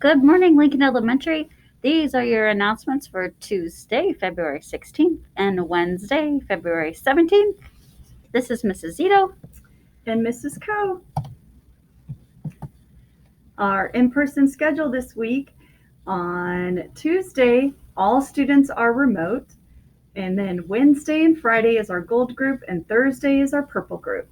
Good morning, Lincoln Elementary. These are your announcements for Tuesday, February 16th and Wednesday, February 17th. This is Mrs. Zito and Mrs. Coe. Our in-person schedule this week: on Tuesday, all students are remote, and then Wednesday and Friday is our gold group, and Thursday is our purple group.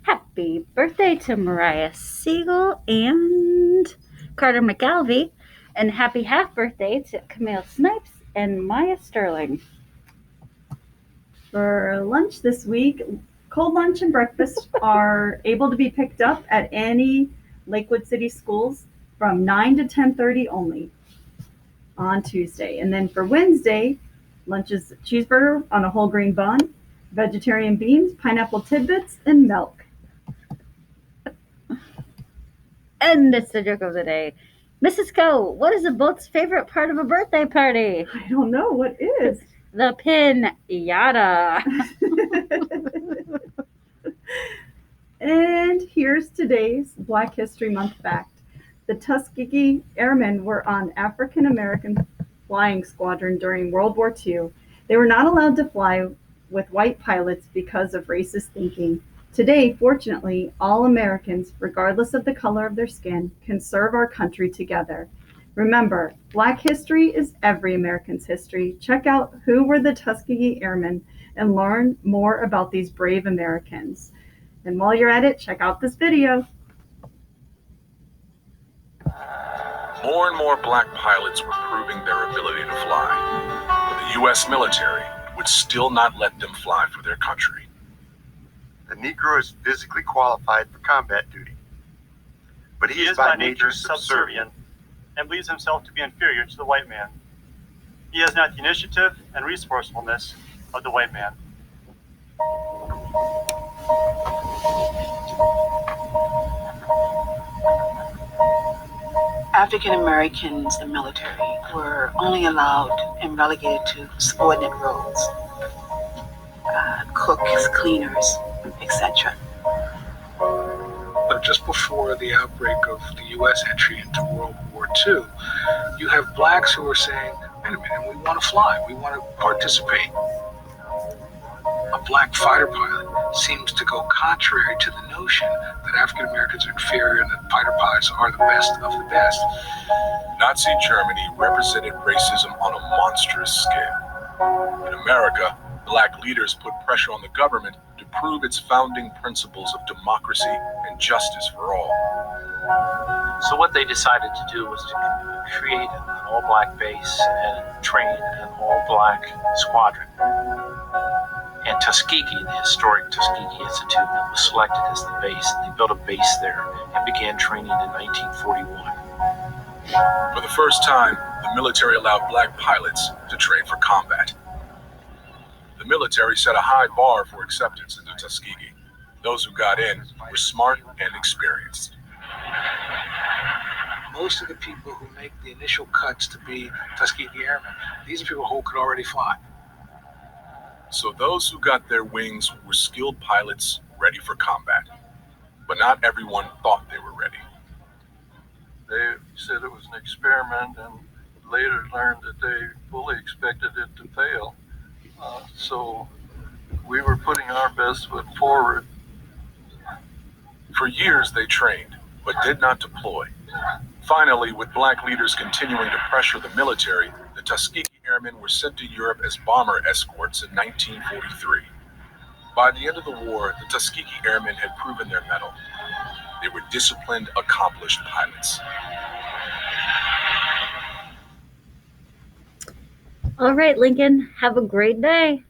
Happy birthday to Mariah Siegel and Carter McAlvey, and happy half birthday to Camille Snipes and Maya Sterling. For lunch this week, cold lunch and breakfast are able to be picked up at any Lakewood City schools from 9 to 10:30 only on Tuesday. And then for Wednesday, lunch is cheeseburger on a whole grain bun, vegetarian beans, pineapple tidbits, and milk. And it's the joke of the day. Mrs. Coe, what is a boat's favorite part of a birthday party? I don't know. What is? The pinata. And here's today's Black History Month fact. The Tuskegee Airmen were on African American flying squadron during World War II. They were not allowed to fly with white pilots because of racist thinking. Today, fortunately, all Americans, regardless of the color of their skin, can serve our country together. Remember, Black history is every American's history. Check out who were the Tuskegee Airmen and learn more about these brave Americans. And while you're at it, check out this video. More and more black pilots were proving their ability to fly, but the U.S. military would still not let them fly for their country. The Negro is physically qualified for combat duty, but he is by nature subservient and believes himself to be inferior to the white man. He has not the initiative and resourcefulness of the white man. African Americans in the military were only allowed and relegated to subordinate roles, cooks, cleaners, etc. But just before the outbreak of the U.S. entry into World War II, you have blacks who are saying, wait a minute, we want to fly, we want to participate. A black fighter pilot seems to go contrary to the notion that African Americans are inferior and that fighter pilots are the best of the best. Nazi Germany represented racism on a monstrous scale. In America, black leaders put pressure on the government to prove its founding principles of democracy and justice for all. So what they decided to do was to create an all-black base and train an all-black squadron. And Tuskegee, the historic Tuskegee Institute, was selected as the base. They built a base there and began training in 1941. For the first time, the military allowed black pilots to train for combat. The military set a high bar for acceptance into Tuskegee. Those who got in were smart and experienced. Most of the people who make the initial cuts to be Tuskegee Airmen, these are people who could already fly. So those who got their wings were skilled pilots ready for combat. But not everyone thought they were ready. They said it was an experiment and later learned that they fully expected it to fail. So we were putting our best foot forward. For years they trained, but did not deploy. Finally, with black leaders continuing to pressure the military, the Tuskegee Airmen were sent to Europe as bomber escorts in 1943. By the end of the war, the Tuskegee Airmen had proven their mettle. They were disciplined, accomplished pilots. All right, Lincoln, have a great day.